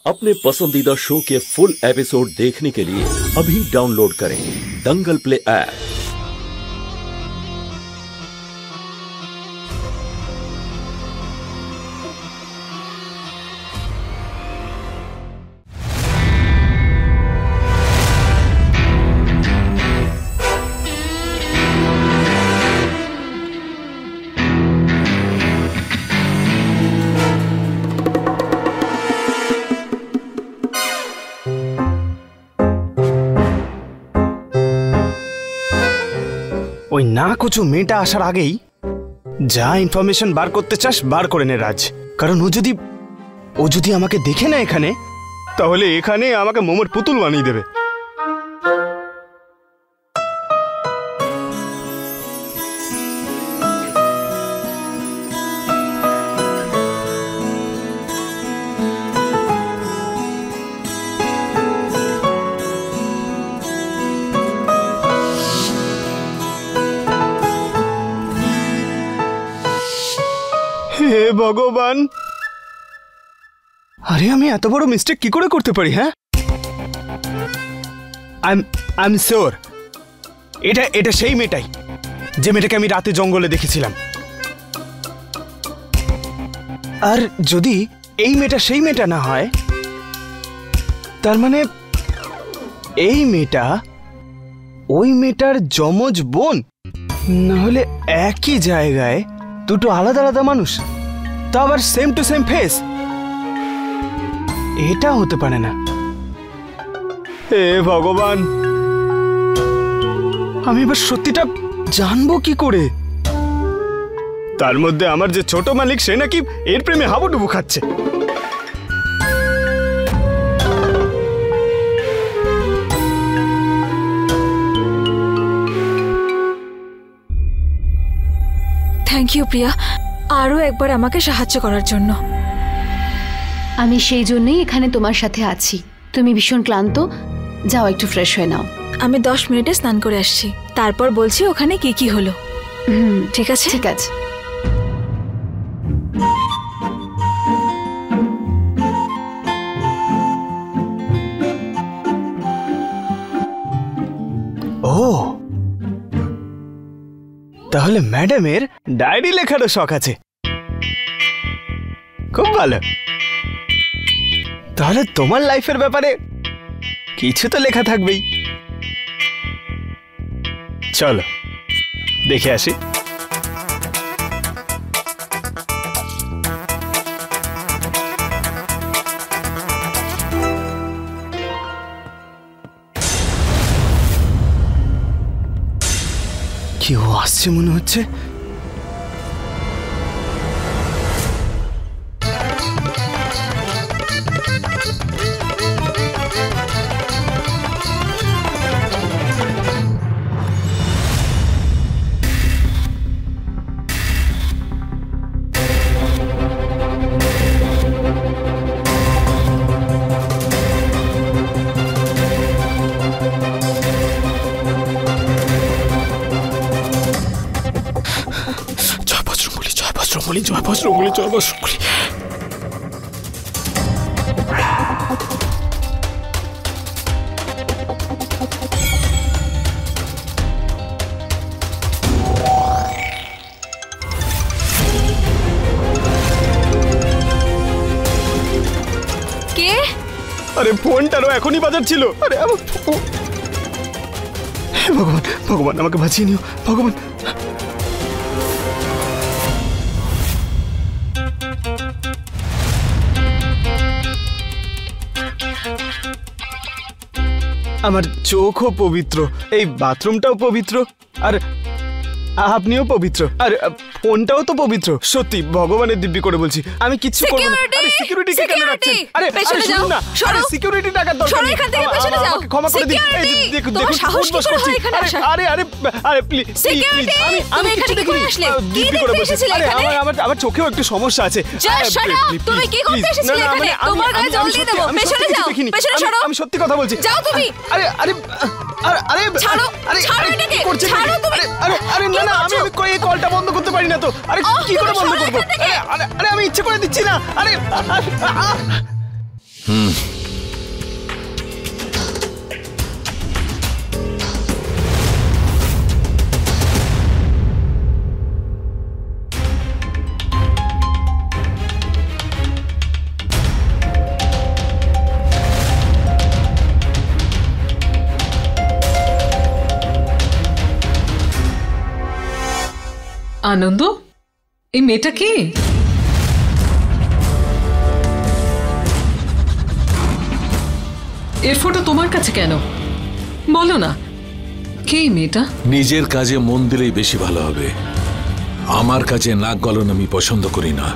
अपने पसंदीदा शो के फुल एपिसोड देखने के लिए अभी डाउनलोड करें दंगल प्ले ऐप। ওই না কিছু মেয়েটা আসার আগেই যা ইনফরমেশন বার করতে চাস বার করে নে রাজ, কারণ ও যদি আমাকে দেখে না এখানে, তাহলে এখানে আমাকে মোমোর পুতুল বানিয়ে দেবে। হে ভগবান, আরে আমি এত বড় মিস্টেক কি করে করতে পারি? হ্যাঁ, আই এম শিওর এটা সেই মেয়েটাই, যে মেয়েটাকে আমি রাতে জঙ্গলে দেখেছিলাম। আর যদি এই মেয়েটা সেই মেয়েটা না হয়, তার মানে এই মেয়েটা ওই মেয়েটার যমজ বোন, না হলে একই জায়গায় দুটো আলাদা আলাদা মানুষ, তা আবার সেম টু সেম ফেস। এটা হতে পারে না। হে ভগবান, আমি এবার সত্যিটা জানবো কি করে? তার মধ্যে আমার যে ছোট মালিক, সে নাকি এর প্রেমে হাবুডুবু খাচ্ছে। থ্যাংক ইউ প্রিয়া, আরও একবার আমাকে সাহায্য করার জন্য। আমি সেই জন্যই এখানে তোমার সাথে আছি। তুমি ভীষণ ক্লান্ত, যাও একটু ফ্রেশ হয়ে নাও। আমি 10 মিনিটে স্নান করে আসছি, তারপর বলছি ওখানে কি কি হলো। ঠিক আছে ঠিক আছে। ও, তাহলে ম্যাডামের ডায়েরি লেখারও শখ আছে। খুব ভালো, তাহলে তোমার লাইফের ব্যাপারে কিছু তো লেখা থাকবেই। চলো দেখে আসি। কেউ আসছে মনে হচ্ছে। জয় বজরঙ্গলী, জয় বজরঙ্গলী। কে? আরে ফোনটারও এখনই বাজাচ্ছিল। আরে ভগবান ভগবান, আমাকে বাঁচিয়ে নিও ভগবান। আমার চোখও পবিত্র, এই বাথরুমটাও পবিত্র, আর আপনিও পবিত্র, আর ফোনটাও তো পবিত্র। সত্যি ভগবানের দিব্যি করে বলছি, আমি কিচ্ছু করব না। আরে সিকিউরিটিকে কেন রাখছেন? আরে শুনুন না, আরে সিকিউরিটি টাকার দরকার নেই, আমাকে ক্ষমা করে দিন। এই দেখুন উঠবস করছি। আরে আরে আরে প্লিজ প্লিজ, আমি কিছু দেখিনি, দিব্যি করে বলছি। আরে আমার চোখেও একটু সমস্যা আছে। তুমি কি করতে এসেছিলে এখানে? তোমার গায়ে জল দিয়ে দেব। পেছনে যাও, পেছনে সরো। আমি সত্যি কথা বলছি। যাও তুমি। আরে আরে আরে ছাড়ো, ছাড়ো এটাকে, ছাড়ো তুমি। আরে আরে না না, আমি এই কলটা বন্ধ করতে পারি না তো। আরে কি করে বন্ধ করব? আরে আরে আমি ইচ্ছে করে দিচ্ছি না। আরে আনন্দ, এই মেয়েটা কে? এর ফটো তোমার কাছে কেন? বলো না, কে এই মেয়েটা? নিজের কাজে মন দিলেই বেশি ভালো হবে। আমার কাজে নাক গলন আমি পছন্দ করি না।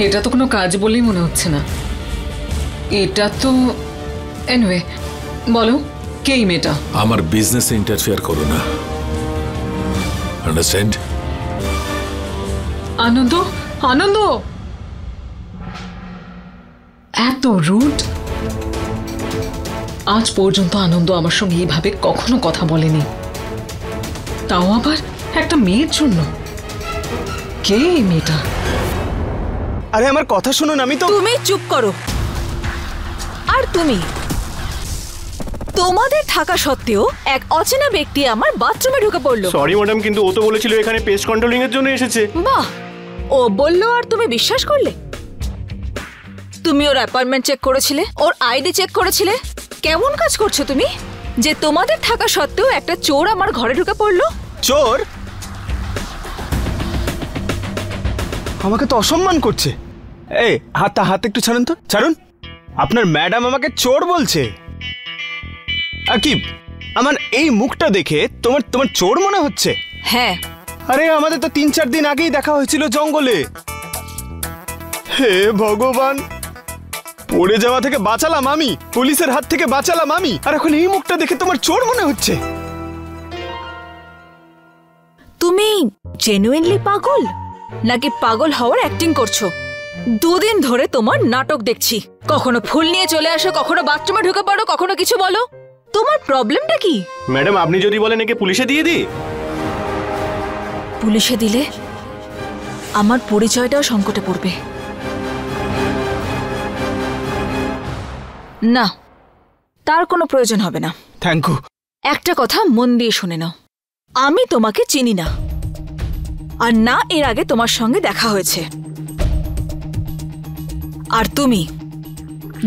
এটা তো কোনো কাজ বলেই মনে হচ্ছে না। এটা তো এনিওয়ে, বলো কে এই মেয়েটা? আমার বিজনেসে ইন্টারফেয়ার করো না, আন্ডারস্ট্যান্ড? আনন্দ, আনন্দ, এত রুড! আজ পর্যন্ত আনন্দ আমার সঙ্গে এইভাবে কখনো কথা বলেনি, তাও আবার একটা মেয়ের জন্য। কে এই মেয়েটা? আরে আমার কথা শুনুন, আমি তো। তুমি চুপ করো। আর তুমি, তোমাদের থাকা সত্ত্বেও এক অচেনা ব্যক্তি আমার বাথরুমে ঢুকে পড়লো। সরি ম্যাডাম, কিন্তু ও তো বলেছিল এখানে পেস্ট কন্ট্রোলিং এর জন্য এসেছে। বাহ, ও বললো আর তুমি বিশ্বাস করলে? তুমি ওর অ্যাপয়েন্টমেন্ট চেক করেছিলে, ওর আইডি চেক করেছিলে। কেমন কাজ করছো তুমি যে তোমাদের থাকা সত্ত্বেও একটা চোর আমার ঘরে ঢুকে পড়লো? চোর? আমাকে তো অসম্মান করছে। এই হাত একটু ছাড়ুন তো, ছাড়ুন। আপনার ম্যাডাম আমাকে চোর বলছে। আর কি, আমার এই মুখটা দেখে তোমার চোর মনে হচ্ছে? হ্যাঁ। আরে আমাদের তো 3-4 দিন আগেই দেখা হয়েছিল জঙ্গলে। হে ভগবান, পড়ে যাওয়া থেকে বাঁচালাম আমি, পুলিশের হাত থেকে বাঁচালাম আমি, আর এখন এই মুখটা দেখে তোমার চোর মনে হচ্ছে। তুমি জেনুইনলি পাগল নাকি পাগল হওয়ার অ্যাক্টিং করছো? 2 দিন ধরে তোমার নাটক দেখছি। কখনো ফুল নিয়ে চলে আসো, কখনো বাথরুমে ঢুকে পড়ো, কখনো কিছু বলো। তোমার প্রবলেমটা কি? ম্যাডাম, আপনি যদি বলেন একে পুলিশে দিয়ে দিই। পুলিশে দিলে আমার পরিচয়টাও সংকটে পড়বে। না, তার কোনো প্রয়োজন হবে না। Thank you. একটা কথা মন দিয়ে শুনে নাও, আমি তোমাকে চিনি না, আর না এর আগে তোমার সঙ্গে দেখা হয়েছে। আর তুমি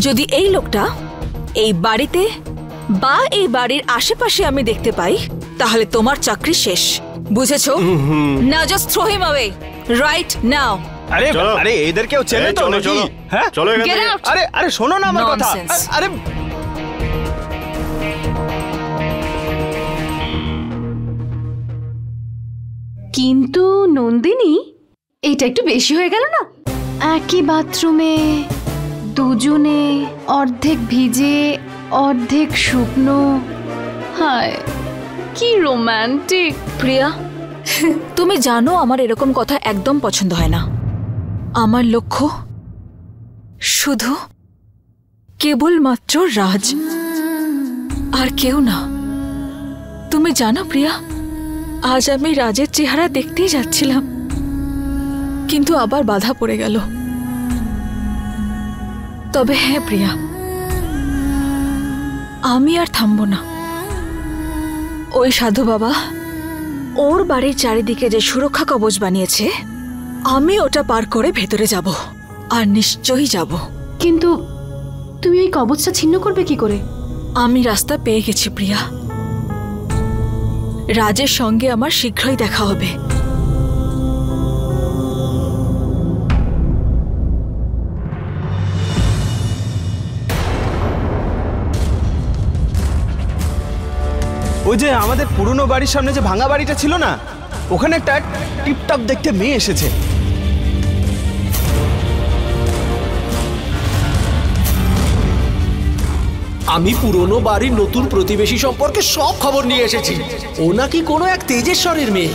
যদি এই লোকটা এই বাড়িতে বা এই বাড়ির আশেপাশে আমি দেখতে পাই, তাহলে তোমার চাকরি শেষ। বুঝেছো? Now just throw him away right now. আরে আরে এদেরকেও চেনে তো নাকি? হ্যাঁ চলো এখান থেকে। আরে শোনো না আমার কথা। আরে কিন্তু নন্দিনী, এটা একটু বেশি হয়ে গেল না? একই বাথরুমে দুজনে, অর্ধেক ভিজে অর্ধেক শুকনো। হায় কি রোম্যান্টিক। প্রিয়া, তুমি জানো আমার এরকম কথা একদম পছন্দ হয় না। আমার লক্ষ্য শুধু কেবলমাত্র রাজ, আর কেউ না। তুমি জানো প্রিয়া, আজ আমি রাজের চেহারা দেখতেই যাচ্ছিলাম, কিন্তু আবার বাধা পড়ে গেল। তবে হ্যাঁ প্রিয়া, আমি আর থামবো না। ওই সাধু বাবা ওর বাড়ির চারিদিকে যে সুরক্ষা কবচ বানিয়েছে, আমি ওটা পার করে ভেতরে যাব, আর নিশ্চয়ই যাব। কিন্তু তুমি ওই কবচটা ছিন্ন করবে কি করে? আমি রাস্তা পেয়ে গেছি প্রিয়া। রাজের সঙ্গে আমার শীঘ্রই দেখা হবে। ওই যে আমাদের পুরনো বাড়ির সামনে যে ভাঙা বাড়িটা ছিল না, ওখানে একটা টিপটাপ দেখতে মেয়ে এসেছে। আমি পুরনো বাড়ির নতুন প্রতিবেশী সম্পর্কে সব খবর নিয়ে এসেছি। ও নাকি কোনো এক তেজেশ্বরের মেয়ে।